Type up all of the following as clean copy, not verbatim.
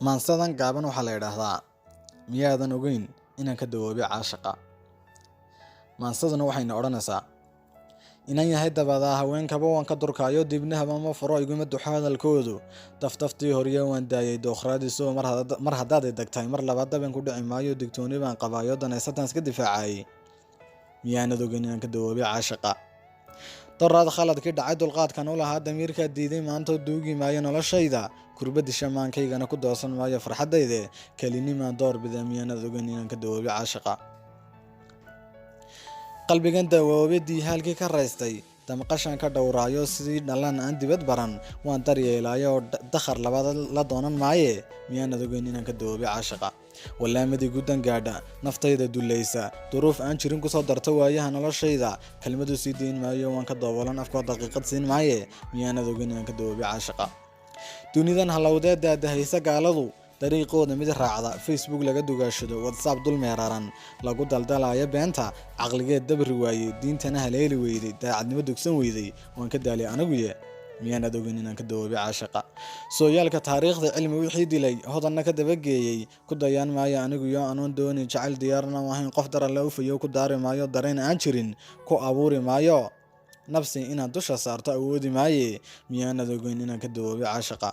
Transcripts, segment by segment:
maansadan gaaban waxaa la yidhaahdaa miyaadan ogeyn inaan ka dawoobay caashaqa. maansaduna waxayna odhanaysaa inan yahay dabadaa haweenkaba waan ka durkaayo dibnahaba ma furo iguma duxo hadalkoodu daftaftii horiye waan daayay dookhraadiisoo mar haddaad degtahay mar labaad daban ku dhici maayo digtooni baan qabaayo danaysatan iska difaacayay. miyaanad ogeyn inaan ka dawoobay caashaqa. doraad khaladkii dhacay dulqaadkan u lahaa damiirkaa diiday maantoo duugi maayo noloshayda kurbadisha maankaygana ku doosan maayo farxaddayde kelinimaan doorbida. miyaanad ogeyn inaan ka dawoobay caashaqa. qalbigan dawoobay diihaalkii ka raystay damqashan ka dhowraayo sidii dhalan aan dibad baran waan daryeelaayo oo dakhar labaad la doonan maaye. miyaanad ogeyn inaan ka dawoobay caashaqa. walaamadii guddan gaadha naftayda dulaysa duruuf aan jirin kusoo darto waayaha noloshayda kelmadu sii dayn maayo waan ka doobolan afkoo daqiiqad siin maaye. miyaanad ogeyn inaan ka dawoobay caashaqa. dunidan halowdee daadahaysa gaaladu dariiqooda mid raacda facebook laga dugaashado whatsapp dul meeraran lagu daldalayo beenta caqligeed dabri waayey diintana haleeli weyday daacadnimo dugsan weyday waan ka daalay anaguye. miyaanad ogeyn inaan ka dawoobay caashaqa. sooyaalka taariikhda cilmi wixii dilay hodanna ka dabageeyey ku dayaan maayo aniguyo anoon doonin jacayl diyaarna ahayn qof daran la ufayo ku daari maayo dareen aan jirin ku abuuri maayo nafsi inaad dusha saarto awoodi maaye. miyaanad ogeyn inaan ka dawoobay caashaqa.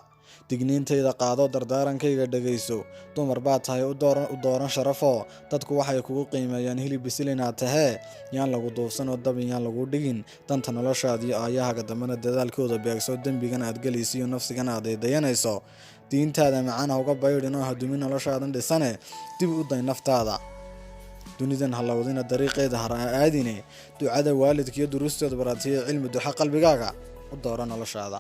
digniintayda qaado dardaarankayga dhagayso dumar baad tahay u dooran sharafo dadku waxay kugu qiimeeyaan hilib bisil inaad tahee yaan lagu duufsan oo dabin yaan lagu dhigin danta noloshaadiyo aayahaga dambena dadaalkooda beegso dembigan aad gelaysiyo nafsigan aad dayanayso diintaada macaan uga baydhin oo hadumin noloshaadan dhisane dib u day naftaada. dunidan halowdina dariiqeeda har aadine ducada waalidkiiyo duruustooda baratiye cilmi duxa qalbigaaga u doora noloshaada.